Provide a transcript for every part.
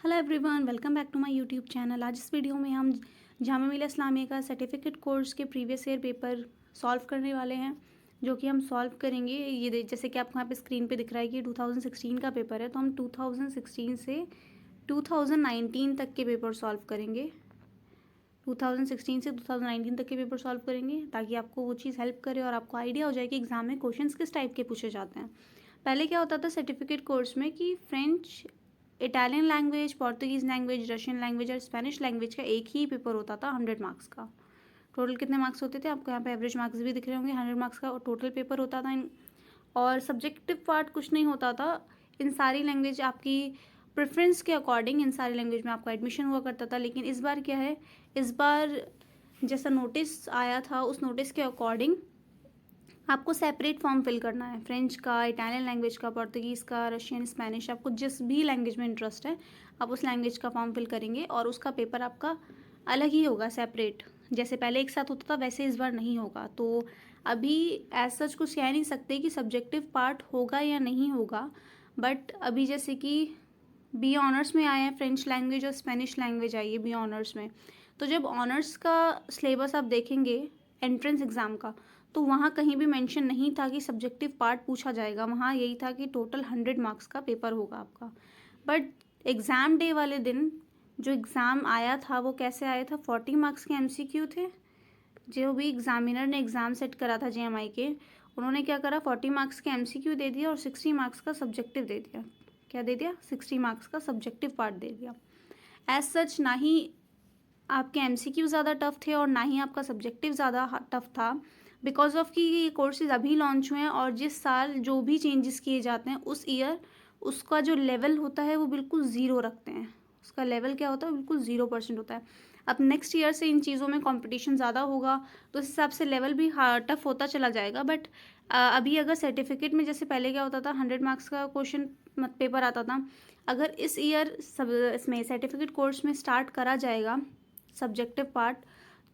Hello everyone, welcome back to my YouTube channel. आज इस वीडियो में हम जामिया मिलिया इस्लामिया का सर्टिफिकेट कोर्स के प्रीवियस ईयर पेपर सॉल्व करने वाले हैं, जो कि हम सॉल्व करेंगे। जैसे कि आपको यहाँ पे स्क्रीन पे दिख रहा है कि 2016 का पेपर है, तो हम 2016 से 2019 तक के पेपर सॉल्व करेंगे। 2016 से 2019 तक के पेपर सॉल्व करेंगे ताकि आपको वो चीज़ हेल्प करे और आपको आइडिया हो जाए कि एग्ज़ाम में क्वेश्चंस किस टाइप के पूछे जाते हैं। पहले क्या होता था सर्टिफिकेट कोर्स में कि French, Italian language, Portuguese language, Russian language और स्पेनिश लैंग्वेज का एक ही पेपर होता था 100 मार्क्स का। टोटल कितने मार्क्स होते थे आपको यहाँ पे एवरेज मार्क्स भी दिख रहे होंगे। 100 मार्क्स का टोटल पेपर होता था। और सब्जेक्टिव पार्ट कुछ नहीं होता था। इन सारी लैंग्वेज आपकी प्रेफरेंस के अकॉर्डिंग इन सारी लैंग्वेज में आपका एडमिशन हुआ करता था। लेकिन इस बार क्या है, इस बार जैसा नोटिस आया था उस नोटिस के अकॉर्डिंग आपको सेपरेट फॉर्म फिल करना है। फ्रेंच का, इटालियन लैंग्वेज का, पोर्तुगीज़ का, रशियन, स्पेनिश, आपको जिस भी लैंग्वेज में इंटरेस्ट है आप उस लैंग्वेज का फॉर्म फिल करेंगे और उसका पेपर आपका अलग ही होगा, सेपरेट। जैसे पहले एक साथ होता था वैसे इस बार नहीं होगा। तो अभी एज सच कुछ कह नहीं सकते कि सब्जेक्टिव पार्ट होगा या नहीं होगा, बट अभी जैसे कि बी ऑनर्स में आए हैं फ्रेंच लैंग्वेज और स्पेनिश लैंग्वेज आई है बी ऑनर्स में। तो जब ऑनर्स का सिलेबस आप देखेंगे एंट्रेंस एग्ज़ाम का, तो वहाँ कहीं भी मेंशन नहीं था कि सब्जेक्टिव पार्ट पूछा जाएगा। वहाँ यही था कि टोटल 100 मार्क्स का पेपर होगा आपका। बट एग्ज़ाम डे वाले दिन जो एग्ज़ाम आया था वो कैसे आया था, 40 मार्क्स के एमसीक्यू थे। जो भी एग्जामिनर ने एग्ज़ाम सेट करा था जेएमआई के, उन्होंने क्या करा, 40 मार्क्स के एमसीक्यू दे दिया और 60 मार्क्स का सब्जेक्टिव दे दिया। क्या दे दिया? 60 मार्क्स का सब्जेक्टिव पार्ट दे दिया। एज सच ना ही आपके एमसीक्यू ज़्यादा टफ थे और ना ही आपका सब्जेक्टिव ज़्यादा टफ था, बिकॉज ऑफ कि ये कोर्सेज अभी लॉन्च हुए हैं और जिस साल जो भी चेंजेस किए जाते हैं उस ईयर उसका जो लेवल होता है वो बिल्कुल ज़ीरो रखते हैं। उसका लेवल क्या होता है, बिल्कुल 0% होता है। अब नेक्स्ट ईयर से इन चीज़ों में कंपटीशन ज़्यादा होगा तो इस हिसाब से लेवल भी टफ होता चला जाएगा। बट अभी अगर सर्टिफिकेट में जैसे पहले क्या होता था 100 मार्क्स का क्वेश्चन पेपर आता था, अगर इस ईयर सब इसमें सर्टिफिकेट कोर्स में स्टार्ट करा जाएगा सब्जेक्टिव पार्ट,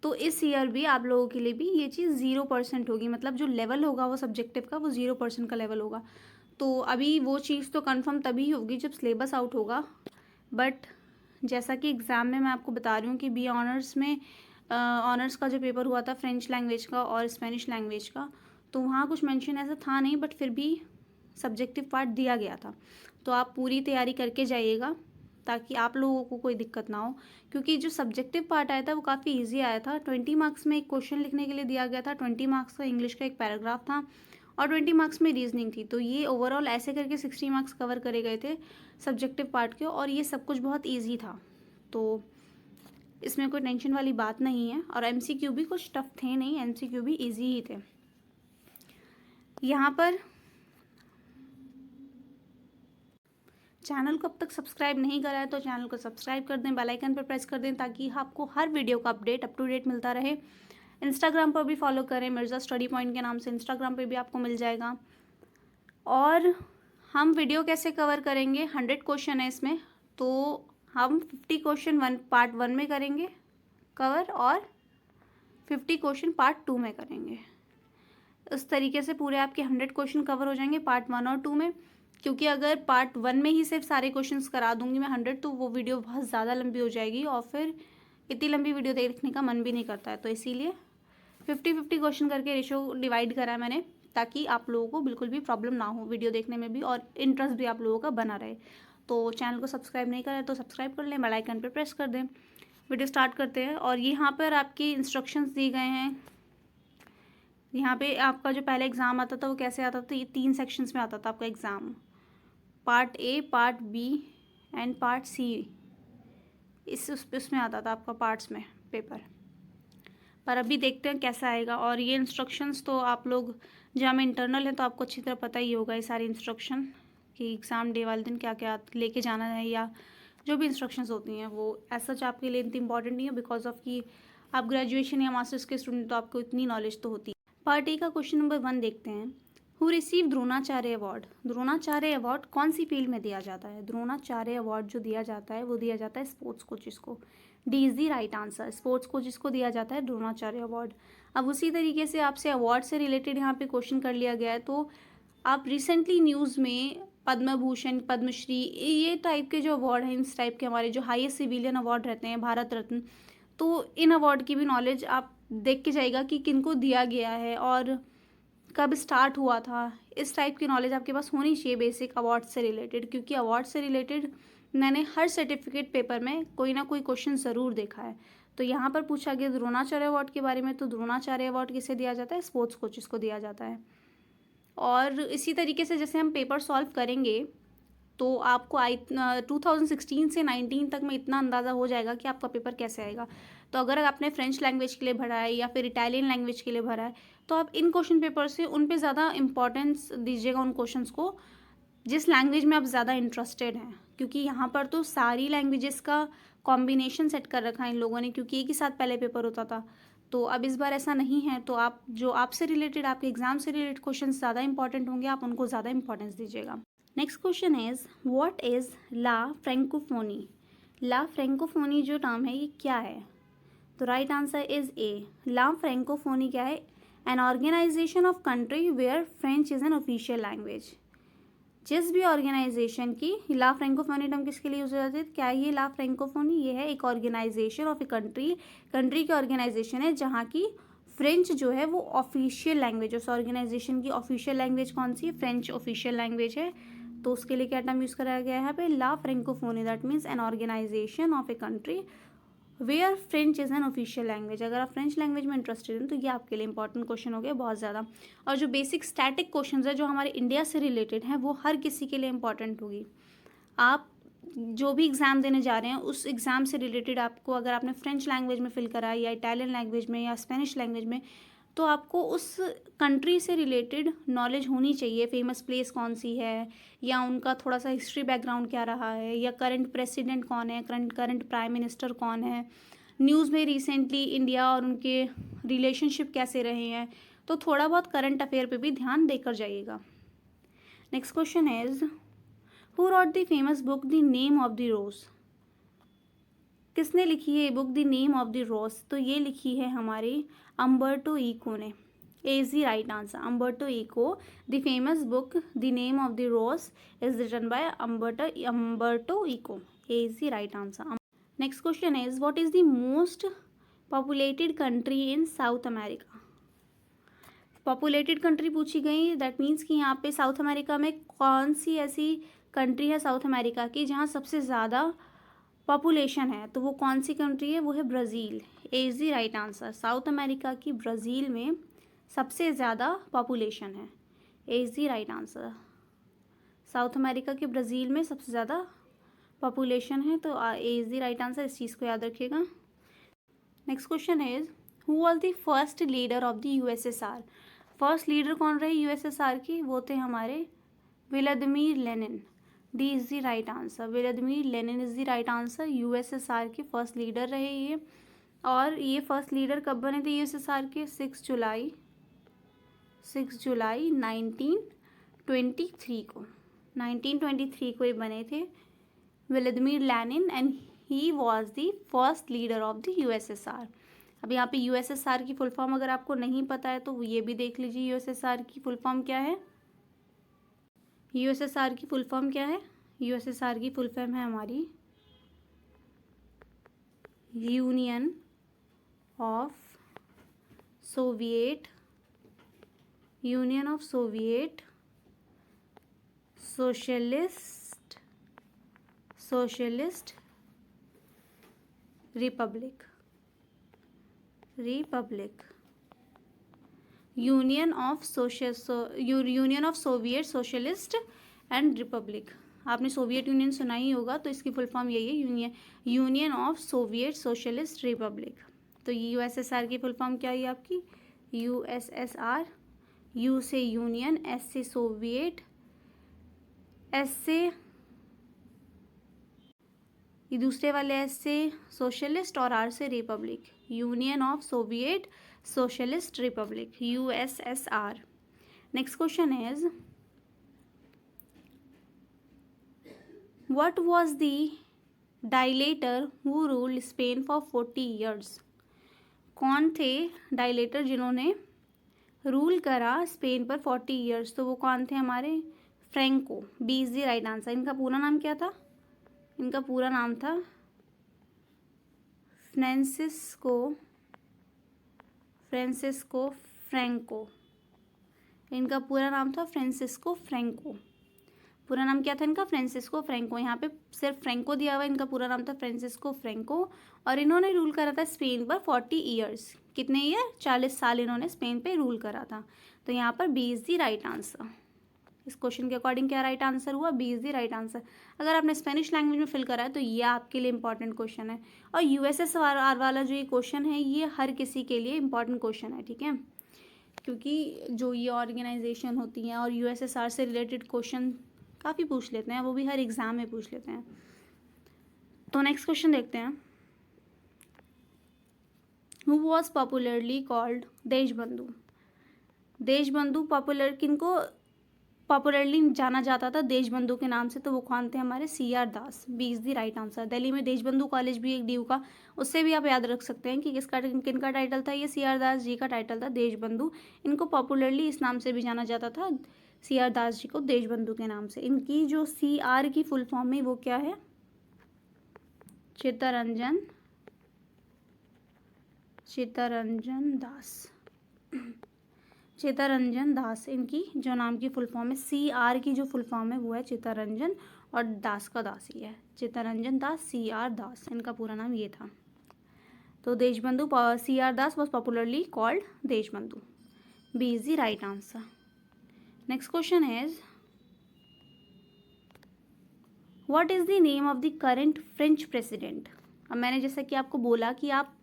तो इस ईयर भी आप लोगों के लिए भी ये चीज़ 0% होगी। मतलब जो लेवल होगा वो सब्जेक्टिव का वो 0% का लेवल होगा। तो अभी वो चीज़ तो कंफर्म तभी होगी जब सिलेबस आउट होगा। बट जैसा कि एग्ज़ाम में मैं आपको बता रही हूँ कि बी ऑनर्स में ऑनर्स का जो पेपर हुआ था फ्रेंच लैंग्वेज का और स्पेनिश लैंग्वेज का, तो वहाँ कुछ मेंशन ऐसा था नहीं, बट फिर भी सब्जेक्टिव पार्ट दिया गया था। तो आप पूरी तैयारी करके जाइएगा ताकि आप लोगों को कोई दिक्कत ना हो, क्योंकि जो सब्जेक्टिव पार्ट आया था वो काफ़ी इजी आया था। 20 मार्क्स में एक क्वेश्चन लिखने के लिए दिया गया था, 20 मार्क्स का इंग्लिश का एक पैराग्राफ था और 20 मार्क्स में रीजनिंग थी। तो ये ओवरऑल ऐसे करके 60 मार्क्स कवर करे गए थे सब्जेक्टिव पार्ट के, और ये सब कुछ बहुत ईजी था। तो इसमें कोई टेंशन वाली बात नहीं है। और एमसीक्यू भी कुछ टफ थे नहीं, एमसीक्यू भी ईजी ही थे। यहाँ पर चैनल को अब तक सब्सक्राइब नहीं करा है तो चैनल को सब्सक्राइब कर दें, बेल आइकन पर प्रेस कर दें ताकि आपको हर वीडियो का अपडेट अप टू डेट मिलता रहे। इंस्टाग्राम पर भी फॉलो करें, मिर्ज़ा स्टडी पॉइंट के नाम से इंस्टाग्राम पे भी आपको मिल जाएगा। और हम वीडियो कैसे कवर करेंगे, 100 क्वेश्चन है इसमें, तो हम 50 क्वेश्चन पार्ट 1 में करेंगे कवर और 50 क्वेश्चन पार्ट 2 में करेंगे। इस तरीके से पूरे आपके 100 क्वेश्चन कवर हो जाएंगे पार्ट 1 और 2 में। क्योंकि अगर पार्ट 1 में ही सिर्फ सारे क्वेश्चंस करा दूंगी मैं 100, तो वो वीडियो बहुत ज़्यादा लंबी हो जाएगी और फिर इतनी लंबी वीडियो देखने का मन भी नहीं करता है। तो इसीलिए 50-50 क्वेश्चन करके रेशो डिवाइड करा है मैंने, ताकि आप लोगों को बिल्कुल भी प्रॉब्लम ना हो वीडियो देखने में भी और इंटरेस्ट भी आप लोगों का बना रहे। तो चैनल को सब्सक्राइब नहीं करें तो सब्सक्राइब कर लें, बेल आइकन पर प्रेस कर दें। वीडियो स्टार्ट करते हैं। और यहाँ पर आपकी इंस्ट्रक्शंस दी गए हैं। यहाँ पे आपका जो पहले एग्ज़ाम आता था वो कैसे आता था, ये 3 सेक्शंस में आता था आपका exam, part A, part B and part C. उसमें आता था आपका पार्ट्स में पेपर। पर अभी देखते हैं कैसा आएगा। और ये इंस्ट्रक्शंस तो आप लोग जहाँ में इंटरनल है तो आपको अच्छी तरह पता ही होगा ये सारी इंस्ट्रक्शन कि एग्ज़ाम डे वाले दिन क्या क्या लेके जाना है, या जो भी इंस्ट्रक्शंस होती हैं वो एज सच आपके लिए इतनी इंपॉर्टेंट नहीं है, बिकॉज ऑफ कि आप ग्रेजुएशन या मास्टर्स के स्टूडेंट तो आपको इतनी नॉलेज तो होती है। पार्ट ए का क्वेश्चन नंबर 1 देखते हैं। Who receive Dronacharya award. Dronacharya award कौन सी फील्ड में दिया जाता है? द्रोणाचार्य अवार्ड जो दिया जाता है वो दिया जाता है स्पोर्ट्स कोचिस को। D is the right answer, sports coaches को दिया जाता है द्रोणाचार्य अवार्ड। अब उसी तरीके से आपसे अवार्ड से रिलेटेड यहाँ पे क्वेश्चन कर लिया गया है। तो आप रिसेंटली न्यूज़ में पद्म भूषण, पद्मश्री, ये टाइप के जो अवार्ड हैं, इस टाइप के हमारे जो हाईएस्ट सिविलियन अवार्ड रहते हैं, भारत रत्न, तो इन अवार्ड की भी नॉलेज आप देख के जाइएगा कि किनको दिया गया है और कब स्टार्ट हुआ था। इस टाइप की नॉलेज आपके पास होनी चाहिए बेसिक अवार्ड से रिलेटेड, क्योंकि अवार्ड से रिलेटेड मैंने हर सर्टिफिकेट पेपर में कोई ना कोई क्वेश्चन ज़रूर देखा है। तो यहाँ पर पूछा गया द्रोणाचार्य अवार्ड के बारे में, तो द्रोणाचार्य अवार्ड किसे दिया जाता है? स्पोर्ट्स कोचेस को दिया जाता है। और इसी तरीके से जैसे हम पेपर सॉल्व करेंगे तो आपको 2016 से 19 तक में इतना अंदाज़ा हो जाएगा कि आपका पेपर कैसे आएगा। तो अगर आपने फ्रेंच लैंग्वेज के लिए भरा है या फिर इटालियन लैंग्वेज के लिए भरा है, तो आप इन क्वेश्चन पेपर से उन पे ज़्यादा इंपॉर्टेंस दीजिएगा, उन क्वेश्चंस को जिस लैंग्वेज में आप ज़्यादा इंटरेस्टेड हैं, क्योंकि यहाँ पर तो सारी लैंग्वेजेस का कॉम्बिनेशन सेट कर रखा है इन लोगों ने, क्योंकि एक ही साथ पहले पेपर होता था। तो अब इस बार ऐसा नहीं है, तो आप जो आपसे रिलेटेड, आपके एग्जाम से रिलेटेड क्वेश्चन ज़्यादा इंपॉर्टेंट होंगे, आप उनको ज़्यादा इंपॉर्टेंस दीजिएगा। Next question is what is La Francophonie? La Francophonie जो टर्म है ये क्या है? तो right answer is A. La Francophonie क्या है? An organisation of country where French is an official language. जिस भी ऑर्गेनाइजेशन की ला फ्रेंकोफोनी टर्म किसके लिए यूज हो जाती है? क्या ये ला फ्रेंकोफोनी? ये है एक organisation of a country, country की ऑर्गेनाइजेशन है जहाँ की फ्रेंच जो है वो ऑफिशियल लैंग्वेज, उस ऑर्गेनाइजेशन की ऑफिशियल लैंग्वेज कौन सी है? फ्रेंच ऑफिशियल लैंग्वेज है। तो उसके लिए क्या टर्म यूज़ कराया गया है यहाँ पे? La Francophonie. That means an organisation of a country where French is an official language. अगर आप फ्रेंच लैंग्वेज में इंटरेस्टेड हैं तो ये आपके लिए इंपॉर्टेंट क्वेश्चन हो गया बहुत ज़्यादा। और जो बेसिक स्टैटिक क्वेश्चन है जो हमारे इंडिया से रिलेटेड हैं वो हर किसी के लिए इंपॉर्टेंट होगी। आप जो भी एग्ज़ाम देने जा रहे हैं उस एग्ज़ाम से रिलेटेड आपको, अगर आपने फ्रेंच लैंग्वेज में फिल करा है या इटालियन लैंग्वेज में या स्पेनिश लैंग्वेज में, तो आपको उस कंट्री से रिलेटेड नॉलेज होनी चाहिए। फेमस प्लेस कौन सी है, या उनका थोड़ा सा हिस्ट्री बैकग्राउंड क्या रहा है, या करंट प्रेसिडेंट कौन है, करंट प्राइम मिनिस्टर कौन है, न्यूज़ में रिसेंटली इंडिया और उनके रिलेशनशिप कैसे रहे हैं। तो थोड़ा बहुत करंट अफेयर पे भी ध्यान देकर जाइएगा। Next question is who wrote the famous book the name of the rose? किसने लिखी है ये book the name of the rose? तो ये लिखी है हमारे अम्बर्टो इको ने। Is the right answer. Umberto Eco, the famous book the name of the rose is written by Umberto Eco. Is the right answer. Next question is what is the most populated country in South America? Populated country पूछी गई, that means कि यहाँ पे south America में कौन सी ऐसी country है south America की जहाँ सबसे ज़्यादा पॉपुलेशन है? तो वो कौन सी कंट्री है? वो है Brazil. Is the right answer. South America की ब्राज़ील में सबसे ज़्यादा पॉपुलेशन है। Is the right answer. South America के ब्राज़ील में सबसे ज़्यादा पॉपुलेशन है, तो इज द राइट आंसर। इस चीज़ को याद रखिएगा। Next question is who was the first leader of the USSR? First leader कौन रहे यूएसएसआर की? वो थे हमारे Vladimir Lenin. D is the right answer. Vladimir Lenin is the right answer. USSR के फर्स्ट लीडर रहे ये। और ये फर्स्ट लीडर कब बने थे यूएसएसआर के? 6 जुलाई 1923 को, 1923 को ये बने थे Vladimir Lenin, and he was the first leader of the USSR. अब यहाँ पे यूएसएसआर की फुल फॉर्म अगर आपको नहीं पता है तो ये भी देख लीजिए। यूएसएसआर की फुल फॉर्म क्या है? यूएसएसआर की फुल फॉर्म क्या है? यूएसएसआर की फुल फॉर्म है हमारी union of Soviet socialist Republic. Union of Soviet socialist and Republic. आपने सोवियत यूनियन सुना ही होगा, तो इसकी फुल फॉर्म यही है, union of Soviet socialist Republic. तो यूएसएसआर की फुल फॉर्म क्या है आपकी? यूएसएसआर, यू से यूनियन, एस से सोविएट, एस से ये दूसरे वाले एस से सोशलिस्ट और आर से Republic. Union of Soviet socialist Republic, USSR. Next question is what was the dilator who ruled Spain for 40 years? कौन थे डायलेटर जिन्होंने रूल करा स्पेन पर 40 ईयर्स? तो वो कौन थे हमारे? Franco, B is the right answer. इनका पूरा नाम क्या था? इनका पूरा नाम था फ्रांसिस्को फ्रैंको। इनका पूरा नाम था फ्रांसिस्को फ्रैंको। पूरा नाम क्या था इनका? Francisco Franco. यहाँ पे सिर्फ फ्रैंको दिया हुआ है, इनका पूरा नाम था फ्रांसिस्को फ्रैंको। और इन्होंने रूल करा था स्पेन पर 40 ईयर्स। कितने ईयर? 40 साल इन्होंने स्पेन पे रूल करा था। तो यहाँ पर B is the right answer. इस क्वेश्चन के अकॉर्डिंग क्या राइट आंसर हुआ? B is the right answer. अगर आपने स्पेनिश लैंग्वेज में फिल करा है तो ये आपके लिए इंपॉर्टेंट क्वेश्चन है। और यूएसएसआर वाला जो ये क्वेश्चन है ये हर किसी के लिए इंपॉर्टेंट क्वेश्चन है, ठीक है, क्योंकि जो ये ऑर्गेनाइजेशन होती हैं और यूएसएसआर से रिलेटेड क्वेश्चन काफ़ी पूछ लेते हैं, वो भी हर एग्ज़ाम में पूछ लेते हैं। तो नेक्स्ट क्वेश्चन देखते हैं। Who was popularly called Deshbandhu? Deshbandhu popular किनको पॉपुलरली जाना जाता था देशबंधु के नाम से? तो वो कौन थे? हमारे CR दास। B is the right answer. Delhi में देशबंधु कॉलेज भी एक DU का, उससे भी आप याद रख सकते हैं कि किनका टाइटल था ये? CR दास जी का टाइटल था देशबंधु। इनको पॉपुलरली इस नाम से भी जाना जाता था, CR दास जी को देशबंधु के नाम से। इनकी जो CR की फुल फॉर्म है वो क्या है? चित्तरंजन दास। चित्तरंजन दास इनकी जो नाम की फुल फॉर्म है। CR की जो फुल फॉर्म है वो है चित्तरंजन, और दास का दास ही है। चित्तरंजन दास, CR दास, इनका पूरा नाम ये था। तो Deshbandhu, CR Das was popularly called Deshbandhu. B is the right answer. Next question is what is the name of the current French president? अब मैंने जैसा कि आपको बोला कि आप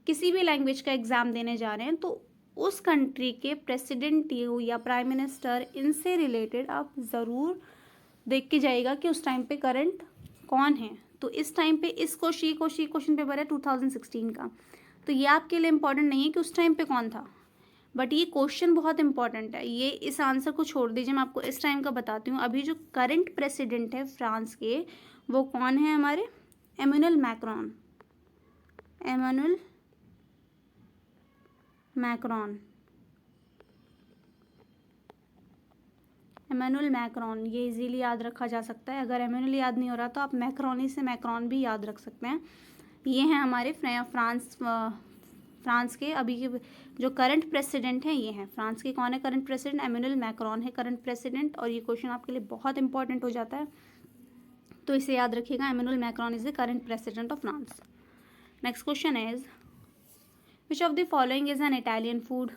किसी भी लैंग्वेज का एग्जाम देने जा रहे हैं तो उस कंट्री के प्रेसिडेंट या प्राइम मिनिस्टर, इनसे रिलेटेड आप ज़रूर देख के जाइएगा कि उस टाइम पे करंट कौन है। तो इस टाइम पे इस क्वेश्चन पेपर है 2016 का, तो ये आपके लिए इम्पॉर्टेंट नहीं है कि उस टाइम पे कौन था, बट ये क्वेश्चन बहुत इंपॉर्टेंट है। ये इस आंसर को छोड़ दीजिए, मैं आपको इस टाइम का बताती हूँ। अभी जो करंट प्रेसिडेंट है फ्रांस के, वो कौन है? हमारे एमेनुअल मैक्रॉन। एमेनुअल मैक्रॉन, ये इजीली याद रखा जा सकता है। अगर एमेनुअल याद नहीं हो रहा तो आप मैक्रोनी से मैक्रॉन भी याद रख सकते हैं। ये हैं हमारे फ्रांस के अभी के जो करंट प्रेसिडेंट हैं, ये हैं फ्रांस के। कौन है करंट प्रेसिडेंट? एमेनुअल मैक्रॉन है करंट प्रेसिडेंट। और ये क्वेश्चन आपके लिए बहुत इंपॉर्टेंट हो जाता है, तो इसे याद रखिएगा। Emmanuel Macron is the current president of France. Next question is which of the following is an Italian food?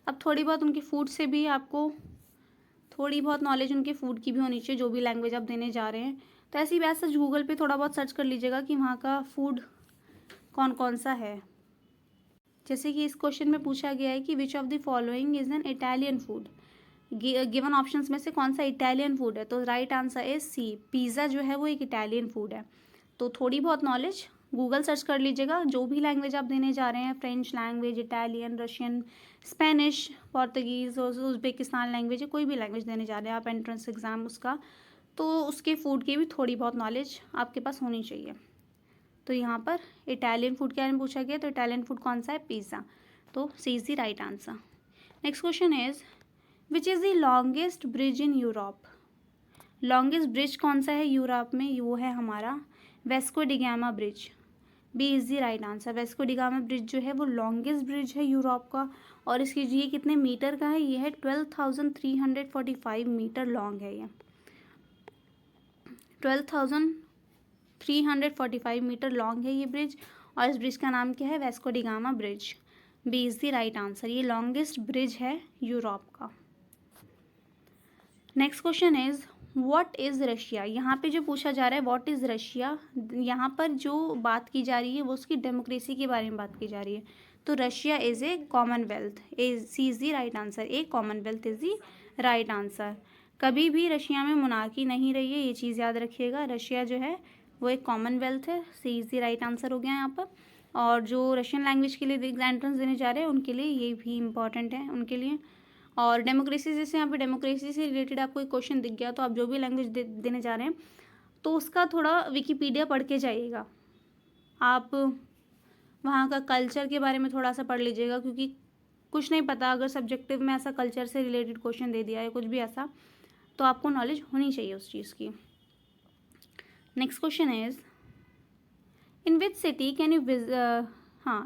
अब थोड़ी बहुत उनकी फूड से भी आपको थोड़ी बहुत नॉलेज उनके फूड की भी होनी चाहिए, जो भी लैंग्वेज आप देने जा रहे हैं। तो ऐसी बात सच गूगल पे थोड़ा बहुत सर्च कर लीजिएगा कि वहाँ का फूड कौन कौन सा है। जैसे कि इस क्वेश्चन में पूछा गया है कि which of the following is an Italian food? Given options में से कौन सा इटालियन फूड है? तो right answer is C, pizza जो है वो एक इटालियन फूड है। तो थोड़ी बहुत नॉलेज गूगल सर्च कर लीजिएगा, जो भी लैंग्वेज आप देने जा रहे हैं, French language, Italian, Russian, Spanish, Portuguese, Uzbekistan language, कोई भी लैंग्वेज देने जा रहे हैं आप एंट्रेंस एग्ज़ाम उसका, तो उसके फूड की भी थोड़ी बहुत नॉलेज आपके पास होनी चाहिए। तो यहाँ पर इटालियन फूड के बारे में पूछा गया, तो इटालियन फूड कौन सा है? पिज़्ज़ा। तो C is the right answer. Next question is which is the longest bridge in Europe? Longest bridge कौन सा है यूरोप में? वो है हमारा Vasco da Gama bridge. B is the right answer. Vasco da Gama bridge जो है वो लॉन्गेस्ट ब्रिज है यूरोप का, और इसकी ये कितने मीटर का है? ये है 12,345 मीटर लॉन्ग है। ये 12,345 मीटर लॉन्ग है ये ब्रिज, और इस ब्रिज का नाम क्या है? Vasco da Gama bridge. B is the right answer. ये लॉन्गेस्ट ब्रिज है यूरोप का। Next question is what is Russia? यहाँ पे जो पूछा जा रहा है व्हाट इज़ रशिया, यहाँ पर जो बात की जा रही है वो उसकी डेमोक्रेसी के बारे में बात की जा रही है। तो Russia is a Commonwealth. C is the right answer. A Commonwealth is the right answer. कभी भी रशिया में मोनार्की नहीं रही है, ये चीज़ याद रखिएगा। रशिया जो है वो एक कॉमनवेल्थ है। C is the right answer हो गया यहाँ पर। और जो रशियन लैंग्वेज के लिए एंट्रेंस देने जा रहे हैं उनके लिए ये भी इम्पॉर्टेंट है उनके लिए। और डेमोक्रेसी, जैसे यहाँ पे डेमोक्रेसी से रिलेटेड आपको एक क्वेश्चन दिख गया, तो आप जो भी लैंग्वेज देने जा रहे हैं तो उसका थोड़ा विकिपीडिया पढ़ के जाइएगा। आप वहाँ का कल्चर के बारे में थोड़ा सा पढ़ लीजिएगा, क्योंकि कुछ नहीं पता अगर सब्जेक्टिव में ऐसा कल्चर से रिलेटेड क्वेश्चन दे दिया है कुछ भी ऐसा, तो आपको नॉलेज होनी चाहिए उस चीज़ की। Next question is in which city can you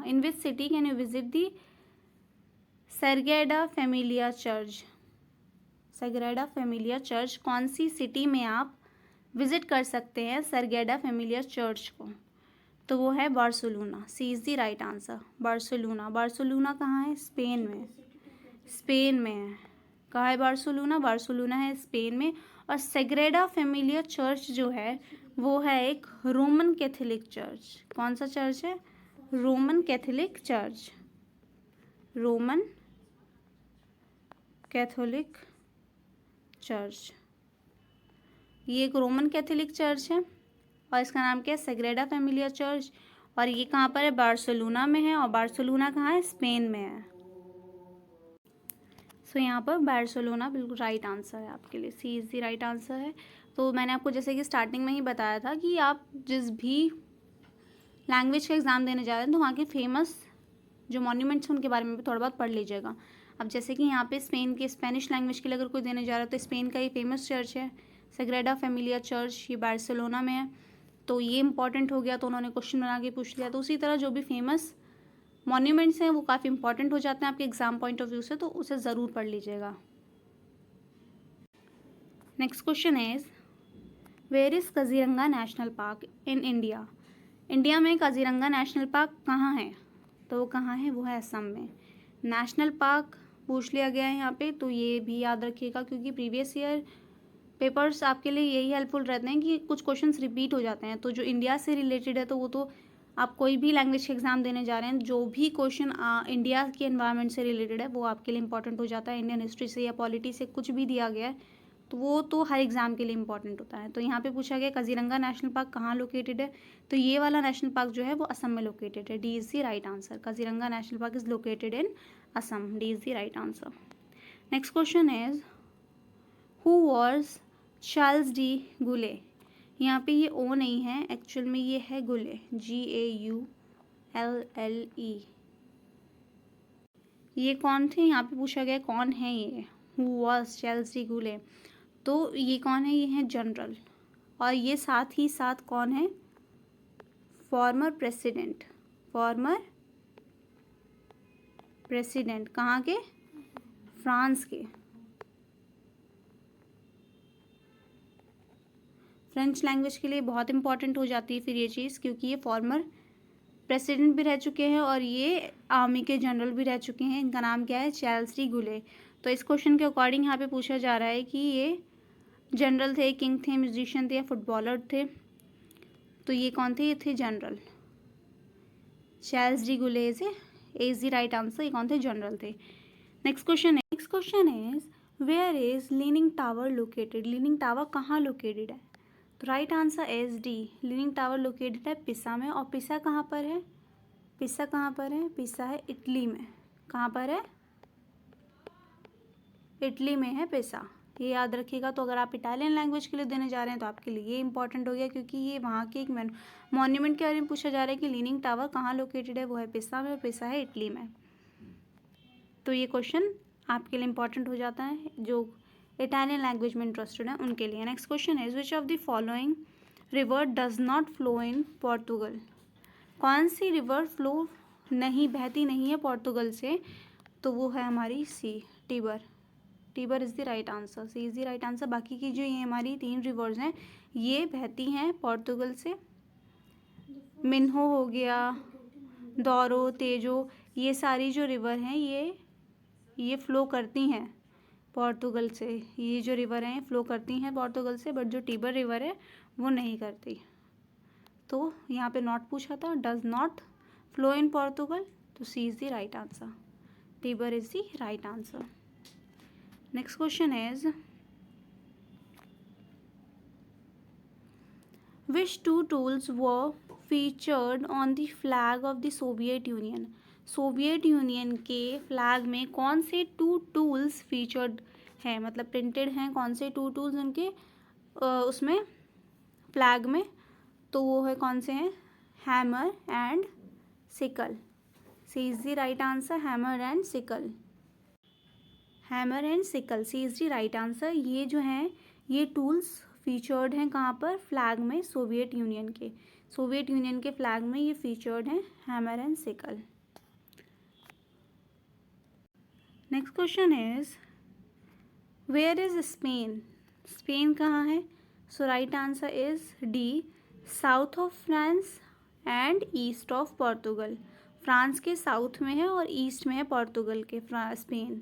in which city can you visit the Sagrada Familia church. Sagrada Familia church कौन सी सिटी में आप विजिट कर सकते हैं सैग्रेडा फैमिलिया चर्च को? तो वो है Barcelona. C is the right answer, Barcelona. Barcelona कहाँ है? स्पेन में। स्पेन में है। कहाँ है बार्सिलोना? बार्सिलोना है स्पेन में। और सैग्रेडा फैमिलिया चर्च जो है वो है एक रोमन कैथोलिक चर्च। कौन सा चर्च है? Roman Catholic church. Roman Catholic church, ये एक रोमन कैथोलिक चर्च है और इसका नाम क्या है? सैग्रेडा फैमिलिया चर्च। और ये कहाँ पर है? बार्सिलोना में है। और बार्सिलोना कहाँ है? स्पेन में है। सो यहाँ पर बार्सिलोना बिल्कुल राइट आंसर है आपके लिए। सी इज़ द राइट आंसर है। तो मैंने आपको जैसे कि स्टार्टिंग में ही बताया था कि आप जिस भी लैंग्वेज का एग्ज़ाम देने जा रहे हैं तो वहाँ के फेमस जो मॉन्यूमेंट्स हैं उनके बारे में भी थोड़ा बहुत पढ़ लीजिएगा। अब जैसे कि यहाँ पे स्पेन के स्पेनिश लैंग्वेज के लिए अगर कोई देने जा रहा है तो स्पेन का ये फेमस चर्च है सैग्रेडा फैमिलिया चर्च, ये बार्सिलोना में है। तो ये इंपॉर्टेंट हो गया, तो उन्होंने क्वेश्चन बना के पूछ लिया। तो उसी तरह जो भी फेमस मॉन्यूमेंट्स हैं वो काफ़ी इंपॉर्टेंट हो जाते हैं आपके एग्जाम पॉइंट ऑफ व्यू से, तो उसे ज़रूर पढ़ लीजिएगा। Next question is where is Kaziranga national park in India. India में काजीरंगा नेशनल पार्क कहाँ है? तो वो कहाँ है? वो है असम में। नेशनल पार्क पूछ लिया गया है यहाँ पे, तो ये भी याद रखिएगा क्योंकि प्रीवियस ईयर पेपर्स आपके लिए यही हेल्पफुल रहते हैं कि कुछ क्वेश्चंस रिपीट हो जाते हैं। तो जो इंडिया से रिलेटेड है तो वो तो आप कोई भी लैंग्वेज के एग्जाम देने जा रहे हैं, जो भी क्वेश्चन इंडिया के एनवायरनमेंट से रिलेटेड है वो आपके लिए इंपॉर्टेंट हो जाता है। इंडियन हिस्ट्री से या पॉलिटी से कुछ भी दिया गया है तो वो तो हर एग्जाम के लिए इंपॉर्टेंट होता है। तो यहाँ पे पूछा गया काजीरंगा नेशनल पार्क कहाँ लोकेटेड है, तो ये वाला नेशनल पार्क जो है वो असम में लोकेटेड है। D is the right answer. Kaziranga national park is located in Assam. D is the right answer. Next question is who was Charles de Gaulle. यहाँ पे ये ओ नहीं है, एक्चुअल में ये है गुले, GAULLE। ये कौन थे? यहाँ पे पूछा गया कौन है ये, हु वॉज चार्ल्स डी गुले। तो ये कौन है? ये है जनरल। और ये साथ ही साथ कौन है? Former president. फॉर्मर प्रेसिडेंट कहाँ के? फ्रांस के। फ्रेंच लैंग्वेज के लिए बहुत इंपॉर्टेंट हो जाती है फिर ये चीज़, क्योंकि ये फॉर्मर प्रेसिडेंट भी रह चुके हैं और ये आर्मी के जनरल भी रह चुके हैं। इनका नाम क्या है? चार्ल्स डी गुले। तो इस क्वेश्चन के अकॉर्डिंग यहाँ पे पूछा जा रहा है कि ये जनरल थे, किंग थे, म्यूजिशियन थे या फुटबॉलर थे। तो ये कौन थे? ये थे general. Charles de Gaulle is the right answer. ये कौन थे? जनरल थे। Next question is where is leaning tower located. Leaning tower कहाँ लोकेटेड है? तो right answer is D. Leaning tower located है पिसा में। और पिसा कहाँ पर है? पिसा कहाँ पर है? पिसा है इटली में। कहाँ पर है? इटली में है पिसा। ये याद रखिएगा। तो अगर आप इटालियन लैंग्वेज के लिए देने जा रहे हैं तो आपके लिए ये इंपॉर्टेंट हो गया, क्योंकि ये वहाँ के एक मॉन्यूमेंट के बारे में पूछा जा रहा है कि लीनिंग टावर कहाँ लोकेटेड है। वो है पिसा में और पिसा है इटली में। तो ये क्वेश्चन आपके लिए इंपॉर्टेंट हो जाता है जो इटालियन लैंग्वेज में इंटरेस्टेड है उनके लिए। Next question is which of the following river does not flow in Portugal. कौन सी रिवर फ्लो नहीं, बहती नहीं है पोर्तुगल से? तो वो है हमारी C, Tiber. Tiber is the right answer. C is the right answer. बाकी की जो ये हमारी 3 रिवर्स हैं ये बहती हैं पोर्तुगल से। मिन्हो हो गया, डोरो, तेजो, ये सारी जो रिवर हैं ये फ्लो करती हैं पोर्तुगल से। ये जो रिवर हैं फ्लो करती हैं पोर्तुगल से, बट जो टिबर रिवर है वो नहीं करती। तो यहाँ पे नॉट पूछा था, does not flow in Portugal. तो C is the right answer. Tiber is the right answer. Next question is which 2 tools were featured on the flag of the Soviet Union. Soviet Union के flag में कौन से 2 tools featured हैं, मतलब printed हैं? कौन से 2 टूल्स उनके उसमें फ्लैग में? तो वो है कौन से हैं? Hammer and sickle. C is the right answer. Hammer and sickle. Hammer and sickle, C is the right answer. ये जो हैं ये टूल्स फीचर्ड हैं कहाँ पर, फ्लैग में, सोवियत यूनियन के फ्लैग में ये फीचर्ड हैं, hammer and sickle. Next question is where is Spain, Spain कहाँ है? So right answer is D, south of France and east of Portugal. France के साउथ में है और ईस्ट में है पोर्तुगल के। स्पेन,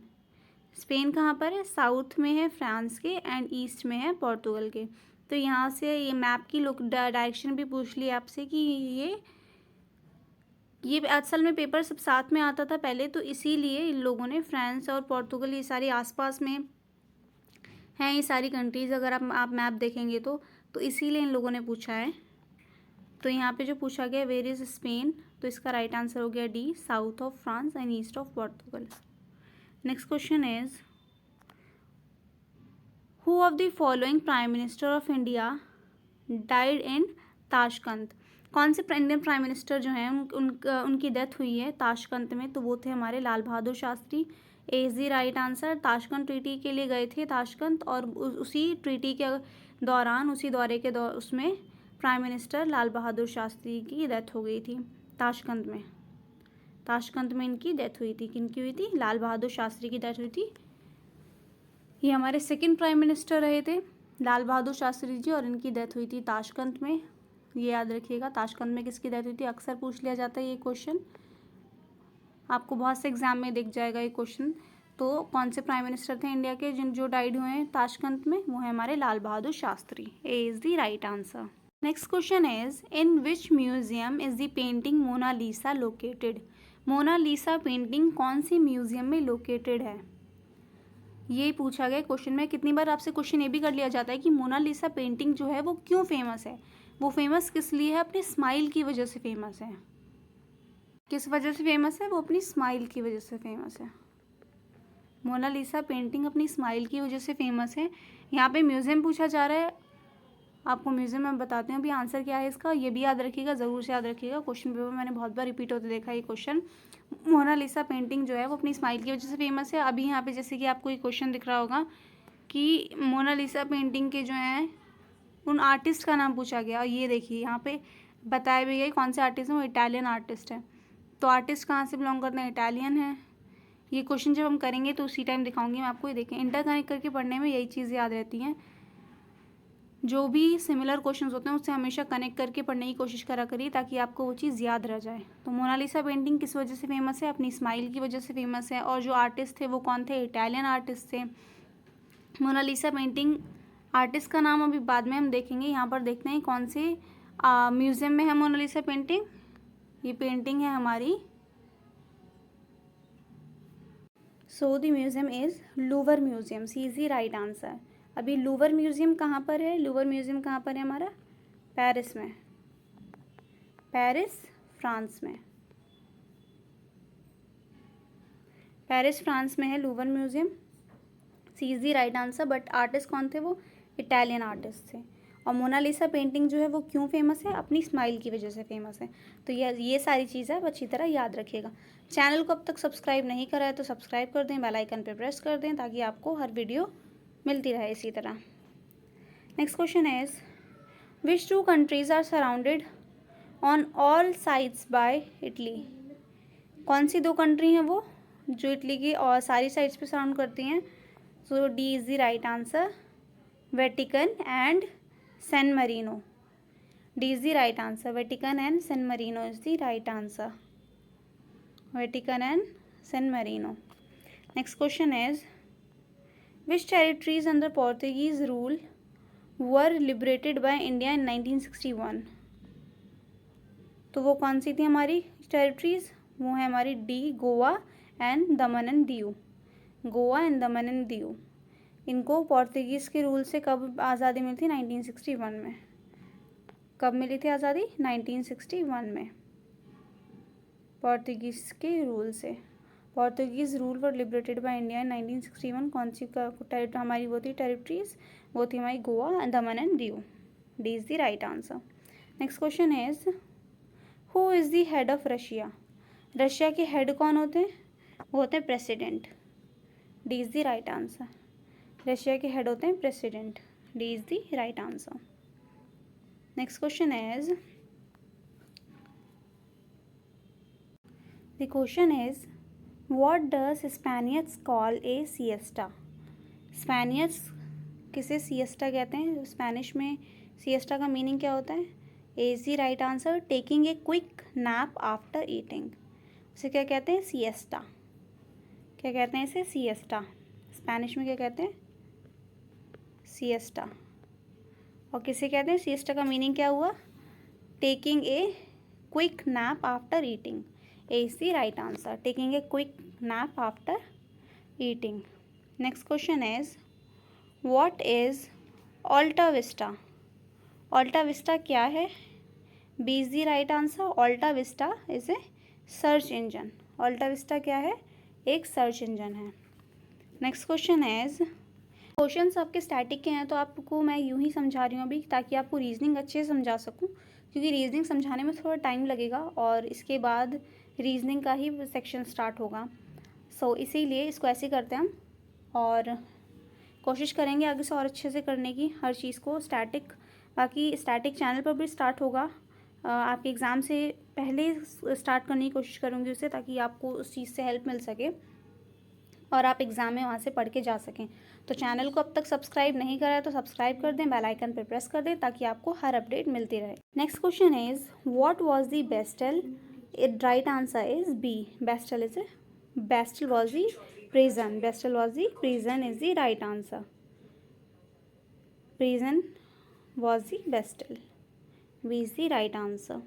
स्पेन कहाँ पर है? साउथ में है फ्रांस के एंड ईस्ट में है पोर्तुगल के। तो यहाँ से ये मैप की डायरेक्शन भी पूछ ली आपसे कि ये असल में पेपर सब साथ में आता था पहले, तो इसीलिए इन लोगों ने फ्रांस और पोर्तुगल ये सारी आसपास में हैं, ये सारी कंट्रीज़ अगर आप मैप देखेंगे तो इसीलिए इन लोगों ने पूछा है। तो यहाँ पे जो पूछा गया वेयर इज़ स्पेन, तो इसका राइट आंसर हो गया D, south of France and east of Portugal. Next question is who of the following prime minister of India died in Tashkent. कौन से इंडियन प्राइम मिनिस्टर जो हैं उनकी डेथ हुई है ताशकंद में? तो वो थे हमारे Lal Bahadur Shastri. A is the right answer. Tashkent treaty के लिए गए थे ताशकंद, और उसी ट्रीटी के दौरान, उसी दौरे के उसमें प्राइम मिनिस्टर लाल बहादुर शास्त्री की डेथ हो गई थी ताशकंद में। ताशकंद में इनकी डेथ हुई थी। किनकी हुई थी? लाल बहादुर शास्त्री की डेथ हुई थी। ये हमारे सेकंड प्राइम मिनिस्टर रहे थे लाल बहादुर शास्त्री जी, और इनकी डेथ हुई थी ताशकंद में। ये याद रखिएगा, ताशकंद में किसकी डेथ हुई थी? अक्सर पूछ लिया जाता है ये क्वेश्चन, आपको बहुत से एग्जाम में दिख जाएगा ये क्वेश्चन। तो कौन से प्राइम मिनिस्टर थे इंडिया के जो डाइड हुए हैं ताशकंद में? वो है हमारे Lal Bahadur Shastri. A is the right answer. Next question is in which museum is the painting Mona Lisa located. Mona Lisa painting कौन सी म्यूजियम में लोकेटेड है? ये पूछा गया क्वेश्चन में। कितनी बार आपसे क्वेश्चन ये भी कर लिया जाता है कि मोनालिसा पेंटिंग जो है वो क्यों फेमस है, वो फेमस किस लिए है? अपने स्माइल की वजह से फेमस है। किस वजह से फेमस है? वो अपनी स्माइल की वजह से फेमस है। मोनालिसा पेंटिंग अपनी स्माइल की वजह से फेमस है। यहाँ पे म्यूजियम पूछा जा रहा है, आपको म्यूजियम में बताते हैं अभी आंसर क्या है इसका, ये भी याद रखिएगा, ज़रूर से याद रखिएगा। क्वेश्चन पेपर मैंने बहुत बार रिपीट होते देखा ये क्वेश्चन। मोनालिसा पेंटिंग जो है वो अपनी स्माइल की वजह से फेमस है। अभी यहाँ पे जैसे कि आपको ये क्वेश्चन दिख रहा होगा कि मोनालिसा पेंटिंग के जो हैं उन आर्टिस्ट का नाम पूछा गया, और ये देखिए यहाँ पे बताया भी गया कौन से आर्टिस्ट हैं, वो इटालियन आर्टिस्ट हैं। तो आर्टिस्ट कहाँ से बिलोंग करते हैं? इटालियन है। ये क्वेश्चन जब हम करेंगे तो उसी टाइम दिखाऊंगी मैं आपको। ये देखें, इंटरकनेक्ट करके पढ़ने में यही चीज़ याद रहती हैं। जो भी सिमिलर क्वेश्चंस होते हैं उससे हमेशा कनेक्ट करके पढ़ने की कोशिश करा करिए ताकि आपको वो चीज़ याद रह जाए। तो मोनालिसा पेंटिंग किस वजह से फेमस है? अपनी स्माइल की वजह से फेमस है। और जो आर्टिस्ट थे वो कौन थे? इटालियन आर्टिस्ट थे। मोनालिसा पेंटिंग आर्टिस्ट का नाम अभी बाद में हम देखेंगे। यहाँ पर देखते हैं कौन से म्यूज़ियम में है मोनालिसा पेंटिंग। ये पेंटिंग है हमारी, so the museum is Louvre museum. C is the right answer. अभी लूवर म्यूज़ियम कहाँ पर है? लूवर म्यूज़ियम कहाँ पर है हमारा? पेरिस में, पेरिस फ्रांस में, पेरिस फ्रांस में है Louvre museum. C is the right answer. But artist कौन थे? वो इटालियन आर्टिस्ट थे। और मोनालिसा पेंटिंग जो है वो क्यों फेमस है? अपनी स्माइल की वजह से फेमस है। तो ये सारी चीज़ें आप अच्छी तरह याद रखिएगा। चैनल को अब तक सब्सक्राइब नहीं करा है तो सब्सक्राइब कर दें, बेल आइकन पे प्रेस कर दें ताकि आपको हर वीडियो मिलती रहे इसी तरह। Next question is which two countries are surrounded on all sides by Italy. कौन सी दो कंट्री हैं वो जो इटली की और सारी साइड्स पे सराउंड करती हैं? So D is the right answer, Vatican and San Marino. D is the right answer, Vatican and San Marino is the right answer, Vatican and San Marino. Next question is which territories under Portuguese rule were liberated by India in 1961। तो वो कौन सी थी हमारी territories? वो है हमारी D, Goa and Daman and Diu. Goa and Daman and Diu, इनको Portuguese के रूल से कब आज़ादी मिली थी? 1961 में। कब मिली थी आज़ादी? 1961 में, पोर्तुगीज़ के रूल से। Portuguese rule were liberated by India in 1961। कौन सी हमारी वो थी टेरिटरीज? वो थी हमारी Goa, Daman and Diu. D is the right answer. Next question is who is the head of Russia. Russia के हेड कौन होते हैं? वो होते हैं president. D is the right answer. Russia के हेड होते हैं president. D is the right answer. Next question is, the question is what does Spaniards call a siesta. Spaniards किसे सिएस्टा कहते हैं? स्पेनिश में सिएस्टा का मीनिंग क्या होता है? A is the right answer, taking a quick nap after eating. उसे क्या कहते हैं? सिएस्टा। क्या कहते हैं इसे? सिएस्टा। स्पेनिश में क्या कहते हैं? सिएस्टा। और किसे कहते हैं? सिएस्टा का मीनिंग क्या हुआ? Taking a quick nap after eating. A is the right answer, taking a quick nap after eating. Next question is what is AltaVista. AltaVista क्या है? B is the right answer, AltaVista is a search engine. AltaVista क्या है? एक search engine है। Next question is, questions आपके static के हैं तो आपको मैं यूं ही समझा रही हूँ अभी, ताकि आपको रीजनिंग अच्छे से समझा सकूँ, क्योंकि रीजनिंग समझाने में थोड़ा टाइम लगेगा और इसके बाद रीजनिंग का ही सेक्शन स्टार्ट होगा। सो इसीलिए इसको ऐसे करते हैं हम, और कोशिश करेंगे आगे से और अच्छे से करने की हर चीज़ को। स्टैटिक, बाकी स्टैटिक चैनल पर भी स्टार्ट होगा, आपके एग्ज़ाम से पहले स्टार्ट करने की कोशिश करूँगी उसे, ताकि आपको उस चीज़ से हेल्प मिल सके और आप एग्ज़ाम में वहाँ से पढ़ के जा सकें। तो चैनल को अब तक सब्सक्राइब नहीं करा है तो सब्सक्राइब कर दें, बेल आइकन पर प्रेस कर दें, ताकि आपको हर अपडेट मिलती रहे। Next question is what was the Bastille. It right answer is B, Bastille is A, Bastille was the prison, Bastille was the prison is the right answer. Prison was the bestel. B is the right answer.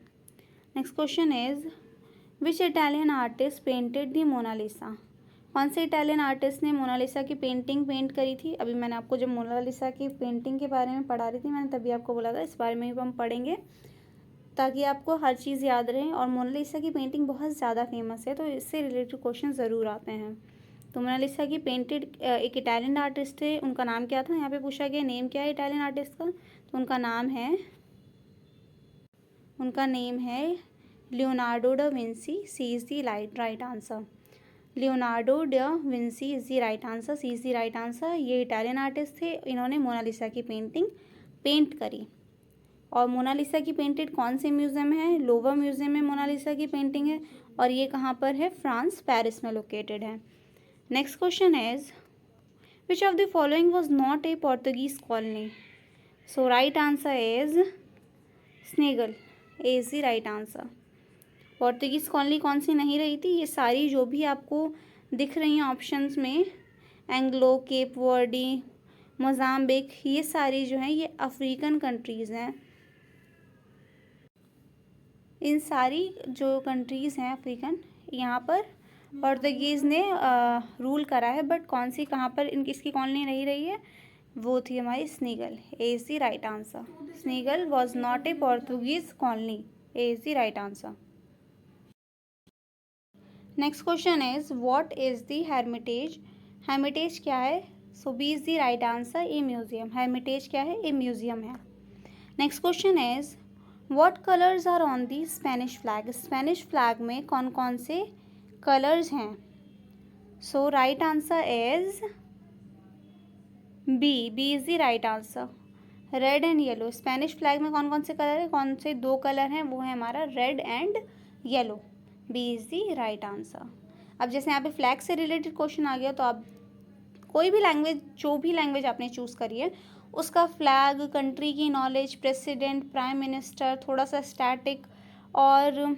Next question is which Italian artist painted the Mona Lisa? कौन से Italian artist ने Mona Lisa की painting paint करी थी? अभी मैंने आपको जब मोनालिसा की पेंटिंग के बारे में पढ़ा रही थी, मैंने तभी आपको बोला था इस बारे में भी हम पढ़ेंगे, ताकि आपको हर चीज़ याद रहे। और मोनालिसा की पेंटिंग बहुत ज़्यादा फेमस है, तो इससे रिलेटेड क्वेश्चन ज़रूर आते हैं। तो मोनालिसा की पेंटेड एक इटालियन आर्टिस्ट थे, उनका नाम क्या था? यहाँ पे पूछा गया नेम क्या है इटालियन आर्टिस्ट का, तो उनका नेम है Leonardo da Vinci. C is the right answer. Leonardo da Vinci is the right answer, C is the right answer. ये इटालियन आर्टिस्ट थे, इन्होंने मोनालिसा की पेंटिंग पेंट करी। और मोनालिसा की पेंटेड कौन से म्यूज़ियम है? लोवर म्यूज़ियम में मोनालिसा की पेंटिंग है, और ये कहाँ पर है? फ्रांस, पेरिस में लोकेटेड है। Next question is which of the following was not a Portuguese colony. So right answer is स्नेगल, A is the right answer. Portuguese colony कौन सी नहीं रही थी? ये सारी जो भी आपको दिख रही हैं ऑप्शंस में, एंग्लो, केप वर्डी, मोजाम्बिक, ये सारी जो हैं ये अफ्रीकन कंट्रीज़ हैं। इन सारी जो कंट्रीज़ हैं अफ्रीकन, यहाँ पर पोर्तुगीज़ ने रूल करा है, बट कौन सी कहाँ पर इसकी कॉलोनी नहीं रही है? वो थी हमारी Senegal. A is the right answer. Senegal was not a Portuguese colony. A is the right answer. Next question is what is the heritage. Heritage क्या है? So B is the right answer, a museum. Heritage क्या है? A museum है। Next question is what colours are on the Spanish flag. Spanish flag में कौन कौन से colours हैं? So right answer is B, B is the right answer. Red and yellow. Spanish flag में कौन कौन से कलर है? कौन से दो कलर हैं? वो है हमारा red and yellow. B is the right answer. अब जैसे यहाँ पे फ्लैग से रिलेटेड क्वेश्चन आ गया, तो आप कोई भी लैंग्वेज, जो भी लैंग्वेज आपने चूज़ करी है, उसका फ्लैग, कंट्री की नॉलेज, प्रेसिडेंट, प्राइम मिनिस्टर, थोड़ा सा स्टैटिक, और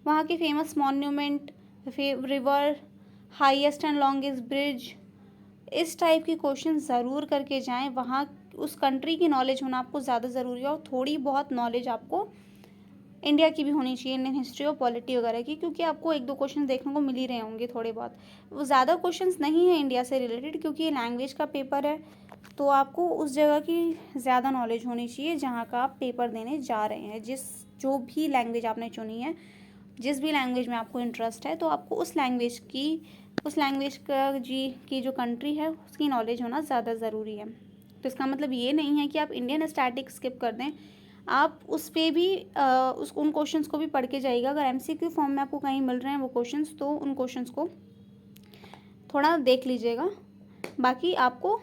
वहाँ के famous monument, river, highest and longest bridge, इस टाइप के क्वेश्चन ज़रूर करके जाएं। वहाँ उस कंट्री की नॉलेज होना आपको ज़्यादा ज़रूरी है, और थोड़ी बहुत नॉलेज आपको इंडिया की भी होनी चाहिए, इंडियन हिस्ट्री और पॉलिटी वगैरह की, क्योंकि आपको एक दो क्वेश्चन देखने को मिल ही रहे होंगे थोड़े बहुत। वो ज़्यादा क्वेश्चंस नहीं है इंडिया से रिलेटेड, क्योंकि ये लैंग्वेज का पेपर है, तो आपको उस जगह की ज़्यादा नॉलेज होनी चाहिए जहाँ का आप पेपर देने जा रहे हैं। जो भी लैंग्वेज आपने चुनी है, जिस भी लैंग्वेज में आपको इंटरेस्ट है, तो आपको उस लैंग्वेज की जो कंट्री है उसकी नॉलेज होना ज़्यादा ज़रूरी है। तो इसका मतलब ये नहीं है कि आप इंडियन स्टैटिक स्किप कर दें, आप उस पर भी उन क्वेश्चंस को भी पढ़ के जाइएगा। अगर एमसीक्यू फॉर्म में आपको कहीं मिल रहे हैं वो क्वेश्चंस, तो उन क्वेश्चंस को थोड़ा देख लीजिएगा। बाकी आपको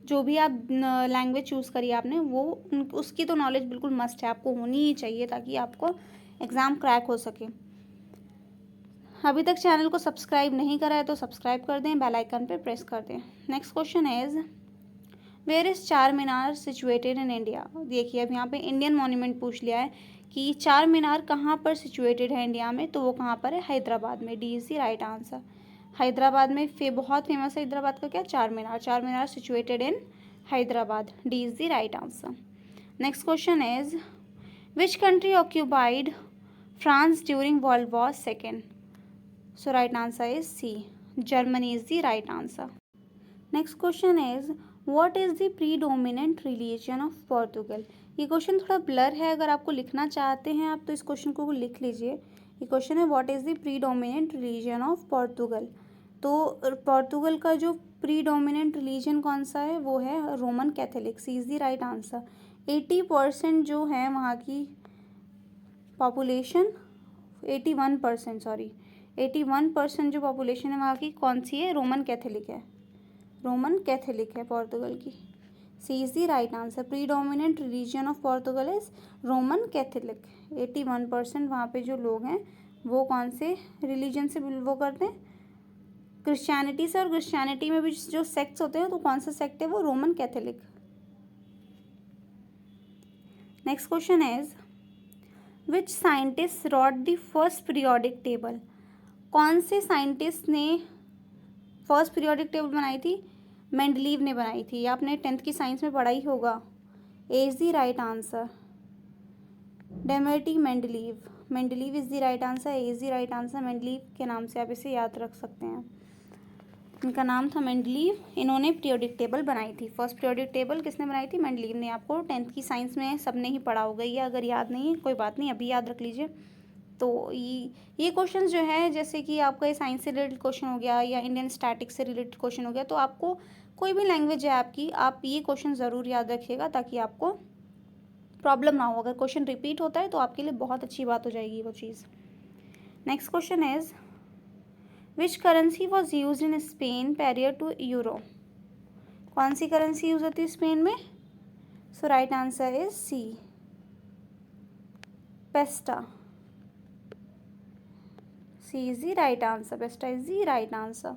जो भी आप लैंग्वेज चूज़ करी आपने वो उसकी तो नॉलेज बिल्कुल मस्ट है, आपको होनी ही चाहिए ताकि आपको एग्ज़ाम क्रैक हो सके। अभी तक चैनल को सब्सक्राइब नहीं करा है तो सब्सक्राइब कर दें, बेल आइकन पे प्रेस कर दें। Next question is where is चार मीनार सिचुएटेड इन इंडिया। देखिए अब यहाँ पे इंडियन मॉन्यूमेंट पूछ लिया है कि चार मीनार कहाँ पर सिचुएटेड है इंडिया में, तो वो कहाँ पर है, हैदराबाद में। D is the right answer. Hyderabad में बहुत फेमस है हैदराबाद का क्या, चार मीनार। चार मीनार situated in Hyderabad. D is the right answer. Next question is which country occupied France during world war second. So right answer is C, Germany is the right answer. Next question is what is the predominant religion of Portugal. ये question थोड़ा blur है, अगर आपको लिखना चाहते हैं आप तो इस क्वेश्चन को लिख लीजिए। ये क्वेश्चन है what is the predominant religion of Portugal. तो पोर्तुगल का जो प्रीडोमिनेंट रिलीजन कौन सा है वो है Roman Catholic. C is the right answer. 80% जो है वहाँ की पॉपुलेशन, 81% सॉरी 81% जो पॉपुलेशन है वहाँ की कौन सी है, रोमन कैथोलिक है। रोमन कैथोलिक है पोर्तुगल की। C is the right answer. Predominant religion of Portugal is Roman Catholic. 81% वहाँ पे जो लोग हैं वो कौन से रिलीजन से वो करते हैं, क्रिश्चियनिटी से। और क्रिश्चियनिटी में भी जो सेक्ट्स होते हैं तो कौन सा सेक्ट है वो, Roman Catholic. Next question is which scientist wrote the first periodic table. कौन से साइंटिस्ट ने फर्स्ट पीरियोडिक टेबल बनाई थी, मेंडलीव ने बनाई थी। ये आपने 10th की साइंस में पढ़ा ही होगा। A is the right answer, Dmitri Mendeleev. Mendeleev is the right answer, A is the right answer. Mendeleev के नाम से आप इसे याद रख सकते हैं, इनका नाम था मेंडलीव। इन्होंने पीरियोडिक टेबल बनाई थी। फर्स्ट पीरियोडिक टेबल किसने बनाई थी, मेंडलीव ने। आपको 10th की साइंस में सबने ही पढ़ा होगा ये, अगर याद नहीं है कोई बात नहीं, अभी याद रख लीजिए। तो ये क्वेश्चन जो है, जैसे कि आपका ये साइंस से रिलेटेड क्वेश्चन हो गया या इंडियन स्टैटिक्स से रिलेटेड क्वेश्चन हो गया, तो आपको कोई भी लैंग्वेज है आपकी, आप ये क्वेश्चन ज़रूर याद रखिएगा ताकि आपको प्रॉब्लम ना हो। अगर क्वेश्चन रिपीट होता है तो आपके लिए बहुत अच्छी बात हो जाएगी वो चीज़। Next question is which currency was used in Spain prior to euro. कौन सी करेंसी यूज होती है स्पेन में। So right answer is C, peseta. C is the right answer, peseta is the right answer.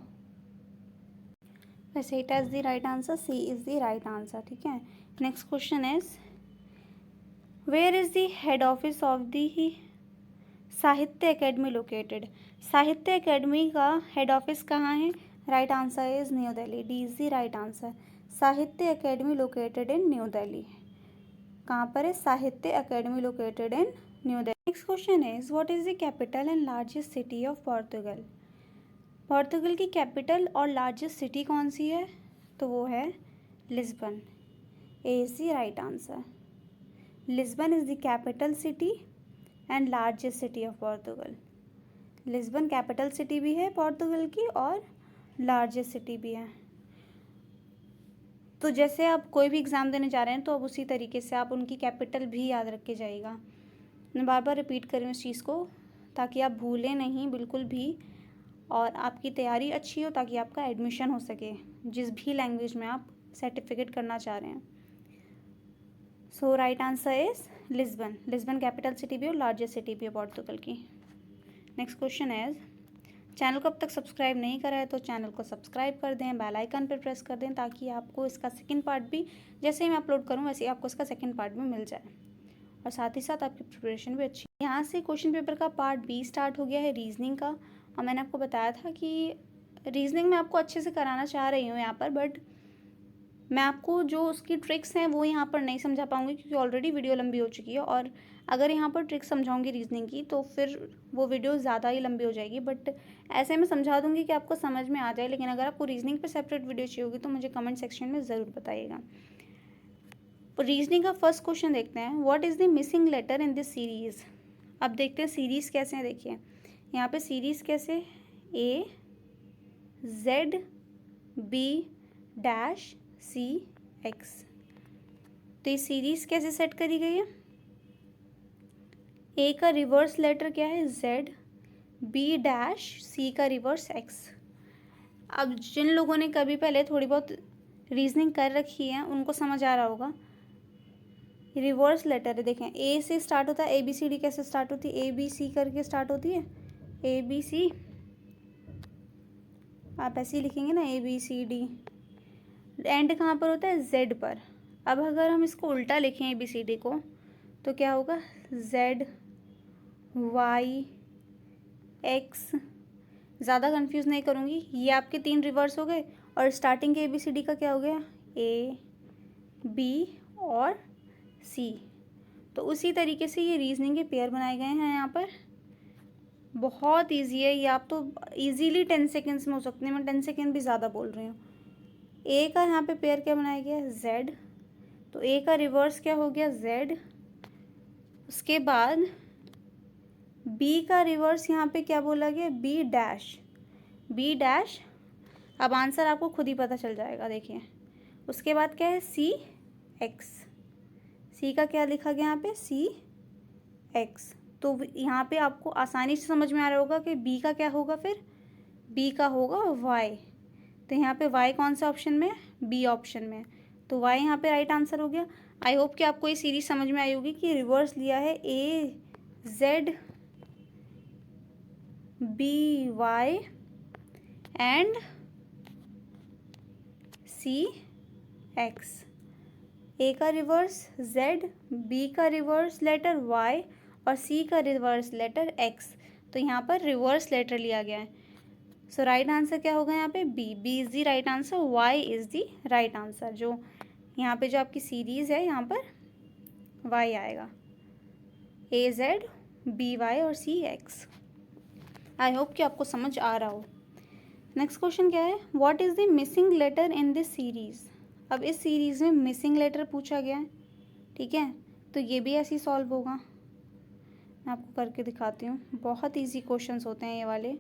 Peseta is the right answer, C is the right answer. ठीक है। Next question is where is the head office of the Sahitya academy located. Sahitya academy का head office कहाँ है, right answer is New Delhi. D is the right answer. Sahitya academy located in New Delhi. कहाँ पर है, Sahitya academy located in New Delhi. Next question is what is the capital and largest city of Portugal. Portugal की capital और largest city कौन सी है, तो वो है Lisbon. A is the right answer. Lisbon is the capital city and largest city of Portugal. Lisbon capital city भी है पोर्तुगल की और लार्जेस्ट सिटी भी है। तो जैसे आप कोई भी एग्ज़ाम देने जा रहे हैं तो अब उसी तरीके से आप उनकी कैपिटल भी याद रख के जाइएगा। मैं बार बार रिपीट कर रही हूँ इस चीज़ को ताकि आप भूलें नहीं बिल्कुल भी, और आपकी तैयारी अच्छी हो ताकि आपका एडमिशन हो सके जिस भी लैंग्वेज में आप सर्टिफिकेट करना चाह रहे हैं। So right answer is Lisbon. Lisbon capital city भी और लार्जेस्ट सिटी भी है पोर्तुगल की। नेक्स्ट क्वेश्चन इज चैनल को अब तक सब्सक्राइब नहीं करा है तो चैनल को सब्सक्राइब कर दें, बेल आइकन पर प्रेस कर दें ताकि आपको इसका सेकंड पार्ट भी जैसे ही मैं अपलोड करूँ वैसे ही आपको इसका सेकंड पार्ट भी मिल जाए, और साथ ही साथ आपकी प्रिपरेशन भी अच्छी। यहाँ से क्वेश्चन पेपर का पार्ट बी स्टार्ट हो गया है रीजनिंग का, और मैंने आपको बताया था कि रीजनिंग में आपको अच्छे से कराना चाह रही हूँ यहाँ पर, बट मैं आपको जो उसकी ट्रिक्स हैं वो यहाँ पर नहीं समझा पाऊँगी क्योंकि ऑलरेडी वीडियो लंबी हो चुकी है, और अगर यहाँ पर ट्रिक्स समझाऊंगी रीजनिंग की तो फिर वो वीडियो ज़्यादा ही लंबी हो जाएगी। बट ऐसे मैं समझा दूँगी कि आपको समझ में आ जाए, लेकिन अगर आपको रीजनिंग पे सेपरेट वीडियो चाहिए होगी तो मुझे कमेंट सेक्शन में ज़रूर बताइएगा। रीजनिंग का फर्स्ट क्वेश्चन देखते हैं, what is the missing letter in this series. अब देखते हैं सीरीज़ कैसे हैं। देखिए यहाँ पे सीरीज़ कैसे, ए Z B dash C x. तो ये सीरीज़ कैसे सेट करी गई है, ए का रिवर्स लेटर क्या है जेड, बी डैश सी का रिवर्स एक्स। अब जिन लोगों ने कभी पहले थोड़ी बहुत रीजनिंग कर रखी है उनको समझ आ रहा होगा। रिवर्स लेटर है, देखें ए से स्टार्ट होता है, ABCD कैसे स्टार्ट होती है, ABC करके स्टार्ट होती है, ABC, आप ऐसे ही लिखेंगे ना ABCD। एंड कहाँ पर होता है, Z पर। अब अगर हम इसको उल्टा लिखें ABCD को तो क्या होगा, Z Y X। ज़्यादा कंफ्यूज नहीं करूँगी, ये आपके 3 रिवर्स हो गए और स्टार्टिंग के ABCD का क्या हो गया, A B और C। तो उसी तरीके से ये रीजनिंग के पेयर बनाए गए हैं यहाँ पर। बहुत इजी है ये, आप तो इजीली 10 सेकेंड्स में हो सकते हैं, मैं 10 सेकेंड भी ज़्यादा बोल रही हूँ। ए का यहाँ पे पेयर क्या बनाया गया है, Z, तो ए का रिवर्स क्या हो गया, Z। उसके बाद बी का रिवर्स यहाँ पे क्या बोला गया, B डैश, B डैश। अब आंसर आपको खुद ही पता चल जाएगा, देखिए। उसके बाद क्या है, C X, C का क्या लिखा गया यहाँ पे, C X। तो यहाँ पे आपको आसानी से समझ में आ रहा होगा कि B का क्या होगा, फिर B का होगा Y। तो यहाँ पे Y कौन सा ऑप्शन में है, B ऑप्शन में, तो Y यहाँ पे राइट आंसर हो गया। आई होप कि आपको ये सीरीज समझ में आई होगी कि रिवर्स लिया है AZ BY एंड CX। ए का रिवर्स Z, B का रिवर्स लेटर Y और C का रिवर्स लेटर X। तो यहाँ पर रिवर्स लेटर लिया गया है। सो राइट आंसर क्या होगा यहाँ पे, B is the right answer, Y is the right answer. जो यहाँ पे जो आपकी सीरीज़ है यहाँ पर Y आएगा, AZ BY और CX। आई होप कि आपको समझ आ रहा हो। नेक्स्ट क्वेश्चन क्या है, what is the missing letter in this series. अब इस सीरीज़ में मिसिंग लेटर पूछा गया है, ठीक है, तो ये भी ऐसे ही सॉल्व होगा। मैं आपको करके दिखाती हूँ, बहुत इजी क्वेश्चंस होते हैं ये वाले।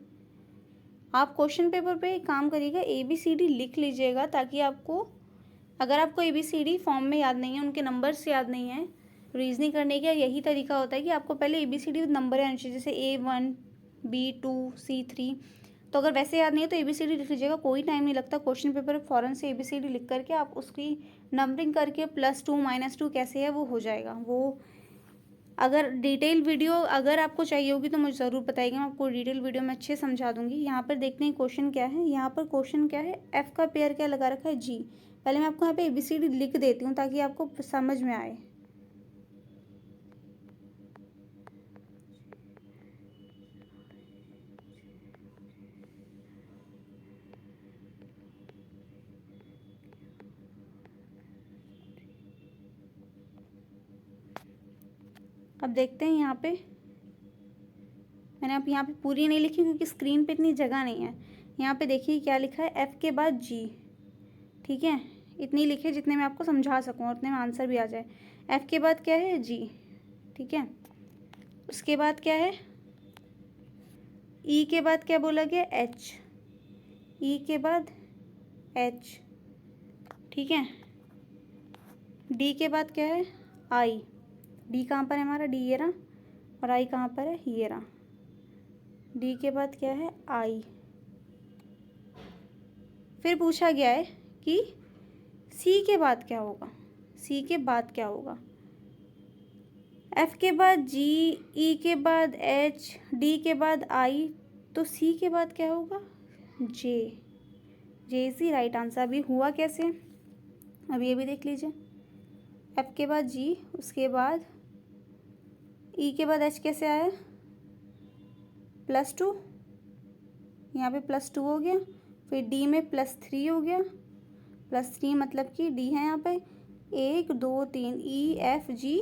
आप क्वेश्चन पेपर पे एक काम करिएगा, ABCD लिख लीजिएगा, ताकि आपको, अगर आपको ABCD फॉर्म में याद नहीं है, उनके नंबर से याद नहीं है, रीजनिंग करने का यही तरीका होता है कि आपको पहले ABCD नंबर आने चाहिए, जैसे A1 B2 C3। तो अगर वैसे याद नहीं है तो ABCD लिख लीजिएगा, कोई टाइम नहीं लगता। क्वेश्चन पेपर फ़ौरन से ABCD लिख करके आप उसकी नंबरिंग करके +2 -2 कैसे है वो हो जाएगा। वो अगर डिटेल वीडियो अगर आपको चाहिए होगी तो मुझे ज़रूर बताइएगा, मैं आपको डिटेल वीडियो में अच्छे समझा दूंगी। यहाँ पर देखते हैं क्वेश्चन क्या है। यहाँ पर क्वेश्चन क्या है, F का पेयर क्या लगा रखा है, G। पहले मैं आपको यहाँ पे ABCD लिख देती हूँ ताकि आपको समझ में आए। अब देखते हैं यहाँ पे, मैंने अब यहाँ पे पूरी नहीं लिखी क्योंकि स्क्रीन पे इतनी जगह नहीं है। यहाँ पे देखिए क्या लिखा है, F के बाद G, ठीक है, इतनी लिखे जितने मैं आपको समझा सकूँ और उतने में आंसर भी आ जाए। F के बाद क्या है, G, ठीक है। उसके बाद क्या है, E के बाद क्या बोला गया, H, E के बाद H, ठीक है। D के बाद क्या है, I, D कहाँ पर है हमारा, D ये रहा, और I कहाँ पर है, ये रहा। D के बाद क्या है, I। फिर पूछा गया है कि C के बाद क्या होगा, C के बाद क्या होगा। F के बाद G, E के बाद H, D के बाद I, तो C के बाद क्या होगा, J। J is the right answer. अभी हुआ कैसे, अब ये भी देख लीजिए। F के बाद G, उसके बाद E के बाद H कैसे आया, +2, यहाँ पे +2 हो गया। फिर D में +3 हो गया, +3 मतलब कि D है यहाँ पे 1 2 3 E F G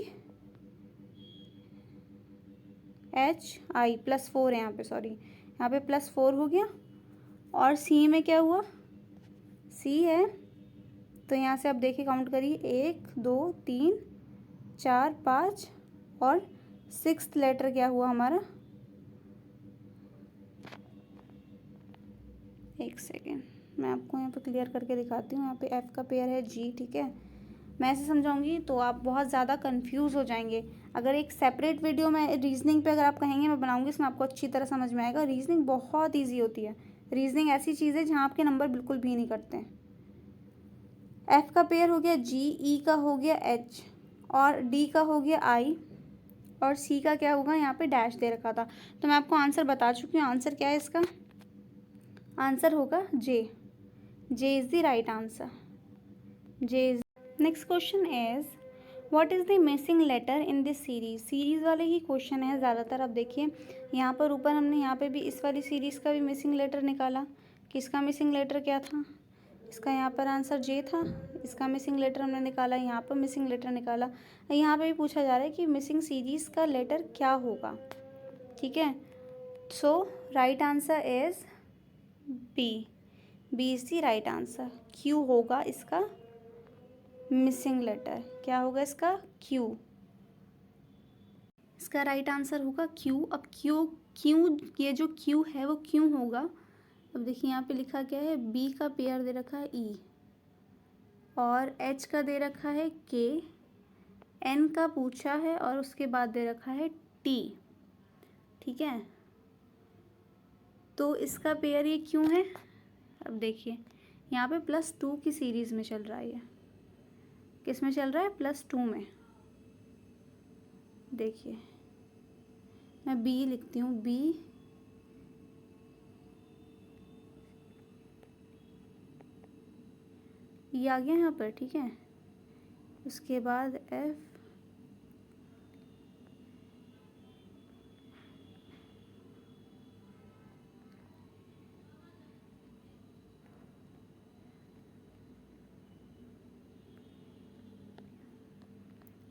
H I, +4 है यहाँ पे, सॉरी यहाँ पे +4 हो गया। और C में क्या हुआ, C है, तो यहाँ से आप देखिए काउंट करिए 1 2 3 4 5 और 6th लेटर क्या हुआ हमारा, एक सेकेंड मैं आपको यहाँ पे क्लियर करके दिखाती हूँ। यहाँ पे F का पेयर है G, ठीक है। मैं ऐसे समझाऊंगी तो आप बहुत ज़्यादा कंफ्यूज हो जाएंगे। अगर एक सेपरेट वीडियो में रीजनिंग पे अगर आप कहेंगे मैं बनाऊंगी, इसमें आपको अच्छी तरह समझ में आएगा। रीजनिंग बहुत ईजी होती है। रीजनिंग ऐसी चीज़ है जहाँ आपके नंबर बिल्कुल भी नहीं कटते हैं। एफ का पेयर हो गया जी, ई का हो गया एच, और डी का हो गया आई, और सी का क्या होगा, यहाँ पे डैश दे रखा था। तो मैं आपको आंसर बता चुकी हूँ। आंसर क्या है इसका? आंसर होगा J. J is the right answer. J is. Next question is what is the missing letter in this series. Series वाले ही क्वेश्चन है ज़्यादातर। अब देखिए यहाँ पर ऊपर हमने यहाँ पे भी इस वाली सीरीज़ का भी मिसिंग लेटर निकाला। किसका मिसिंग लेटर क्या था? इसका यहाँ पर आंसर जे था। इसका मिसिंग लेटर हमने निकाला, यहाँ पर मिसिंग लेटर निकाला। यहाँ पे भी पूछा जा रहा है कि मिसिंग सीरीज़ का लेटर क्या होगा। ठीक है, so right answer is B. B is the right answer. Q होगा इसका मिसिंग लेटर। क्या होगा इसका? क्यू। इसका राइट आंसर होगा क्यू। अब क्यू ये जो क्यू है वो क्यों होगा? अब देखिए यहाँ पे लिखा क्या है, बी का पेयर दे रखा है ई, और एच का दे रखा है के, एन का पूछा है और उसके बाद दे रखा है टी। ठीक है, तो इसका पेयर ये क्यों है? अब देखिए यहाँ पे +2 की सीरीज़ में चल रहा है ये। किस में चल रहा है? +2 में। देखिए मैं बी लिखती हूँ, बी ये आ गया यहाँ पर। ठीक है, उसके बाद एफ,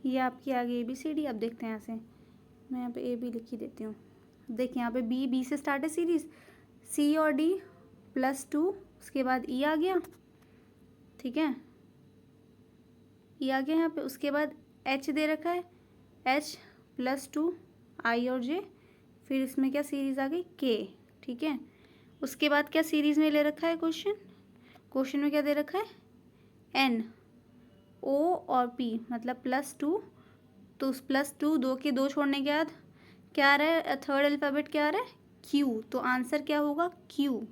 ये आपकी आ गई ABCD। अब देखते हैं यहाँ से, मैं यहाँ पे ए बी लिख ही देती हूँ। देखिए यहाँ पे बी से स्टार्ट है सीरीज़, सी और डी +2, उसके बाद ई आ गया। ठीक है, ई आ गया यहाँ पे। उसके बाद एच दे रखा है, एच +2, आई और जे, फिर इसमें क्या सीरीज़ आ गई? के। ठीक है, उसके बाद क्या सीरीज़ में ले रखा है क्वेश्चन में क्या दे रखा है? एन, ओ और पी, मतलब +2। तो उस +2 दो के दो छोड़ने के बाद क्या आ रहा है? थर्ड अल्फ़ाबेट क्या आ रहा है? क्यू। तो आंसर क्या होगा? क्यू।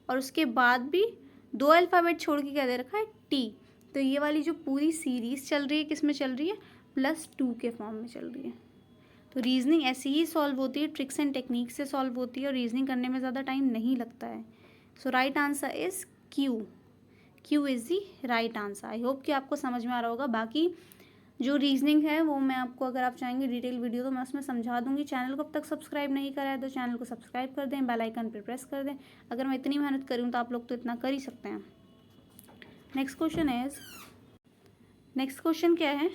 और उसके बाद भी दो अल्फ़ाबेट छोड़ के क्या दे रखा है? टी। तो ये वाली जो पूरी सीरीज़ चल रही है किस में चल रही है? +2 के फॉर्म में चल रही है। तो रीजनिंग ऐसी ही सॉल्व होती है, ट्रिक्स एंड टेक्निक से सॉल्व होती है, और रीजनिंग करने में ज़्यादा टाइम नहीं लगता है। So right answer is Q. Q is the right answer. I hope कि आपको समझ में आ रहा होगा। बाकी जो रीजनिंग है वो मैं आपको, अगर आप चाहेंगे डिटेल वीडियो, तो मैं उसमें समझा दूंगी। चैनल को अब तक सब्सक्राइब नहीं करा है तो चैनल को सब्सक्राइब कर दें, बेल आइकन पर प्रेस कर दें। अगर मैं इतनी मेहनत करूँ तो आप लोग तो इतना कर ही सकते हैं। नेक्स्ट क्वेश्चन क्या है?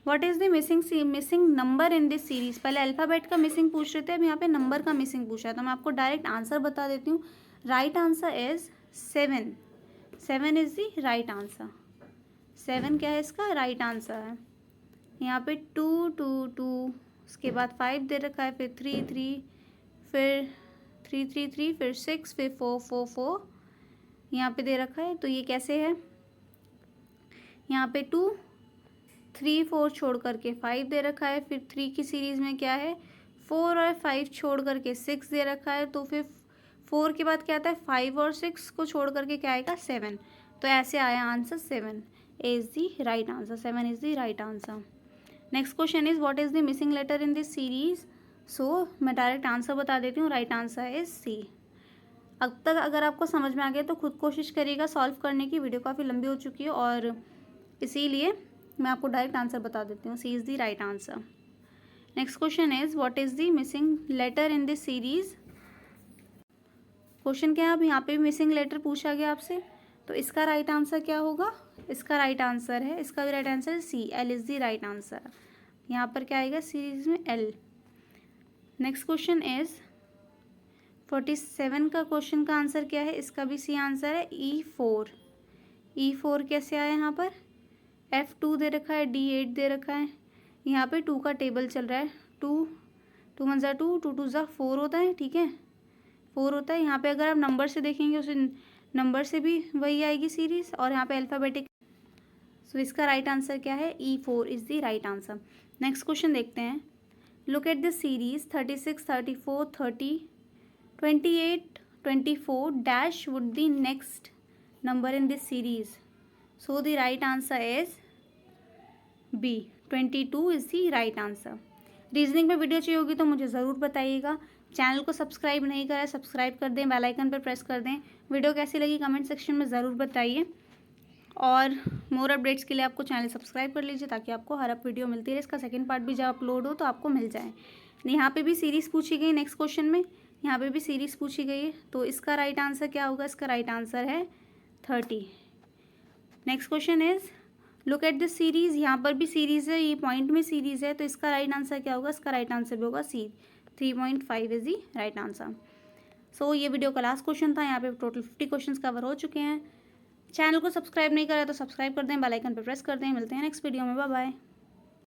What is the missing number in this series. पहले अल्फ़ाबेट का मिसिंग पूछ रहे थे, अब यहाँ पे नंबर का मिसिंग पूछा है। तो मैं आपको डायरेक्ट आंसर बता देती हूँ। Right answer is 7। 7 is the right answer. 7 क्या है इसका? राइट आंसर है। यहाँ पे 2 2 2, उसके बाद 5 दे रखा है, फिर 3 3, फिर 3 3 3, फिर 6, फिर 4 4 4 यहाँ पे दे रखा है। तो ये कैसे है? यहाँ पे 2 3 4 छोड़ करके 5 दे रखा है, फिर 3 की सीरीज़ में क्या है? 4 और 5 छोड़ करके 6 दे रखा है। तो फिर 4 के बाद क्या आता है? 5 और 6 को छोड़ करके क्या आएगा? 7। तो ऐसे आया answer 7 is the right answer. 7 is the right answer. Next question is what is the missing letter in this series. So मैं डायरेक्ट आंसर बता देती हूँ। Right answer is C. अब तक अगर आपको समझ में आ गया तो खुद कोशिश करिएगा सॉल्व करने की। वीडियो काफ़ी लंबी हो चुकी है और इसीलिए मैं आपको डायरेक्ट आंसर बता देती हूँ। C is the right answer. Next question is what is the missing letter in this series. Question क्या है? अब यहाँ पे भी मिसिंग लेटर पूछा गया आपसे, तो इसका राइट आंसर क्या होगा? इसका राइट आंसर है, इसका भी राइट आंसर है C. L is the right answer. यहाँ पर क्या आएगा सीरीज़ में? एल। नेक्स्ट क्वेश्चन इज़ 47 का क्वेश्चन का आंसर क्या है? इसका भी सी आंसर है, E4। E4 कैसे आया यहाँ पर? F2 दे रखा है, D8 दे रखा है। यहाँ पे 2 का टेबल चल रहा है। 2 2 1 2, 2 2 4 होता है। ठीक है, 4 होता है। यहाँ पे अगर आप नंबर से देखेंगे उसे नंबर से भी वही आएगी सीरीज़, और यहाँ पे अल्फ़ाबेटिक। सो इसका राइट आंसर क्या है? E4 is the right answer. Next question देखते हैं। Look at this series 36 34 30 28 24 dash would the next number in this series. So the right answer is B, 22 is the right answer. Reasoning पे video चाहिए होगी तो मुझे ज़रूर बताइएगा। Channel को सब्सक्राइब नहीं करा है, सब्सक्राइब कर दें, बेल आइकन पर प्रेस कर दें। वीडियो कैसी लगी कमेंट सेक्शन में ज़रूर बताइए, और मोर अपडेट्स के लिए आपको चैनल सब्सक्राइब कर लीजिए ताकि आपको हर अप वीडियो मिलती रहे। इसका सेकंड पार्ट भी जब अपलोड हो तो आपको मिल जाए। यहाँ पे भी सीरीज़ पूछी गई, नेक्स्ट क्वेश्चन में यहाँ पे भी सीरीज़ पूछी गई है, तो इसका राइट आंसर क्या होगा? इसका राइट आंसर है 30। Next question is look at this series. यहाँ पर भी सीरीज़ है, ये पॉइंट में सीरीज़ है, तो इसका राइट आंसर क्या होगा? इसका राइट आंसर भी होगा सी, 3.5 इज दी राइट आंसर। सो ये वीडियो का लास्ट क्वेश्चन था। यहाँ पे टोटल 50 क्वेश्चंस कवर हो चुके हैं। चैनल को सब्सक्राइब नहीं करा तो सब्सक्राइब कर दें, बेल आइकन पर प्रेस कर दें। मिलते हैं नेक्स्ट वीडियो में, बाय बाय।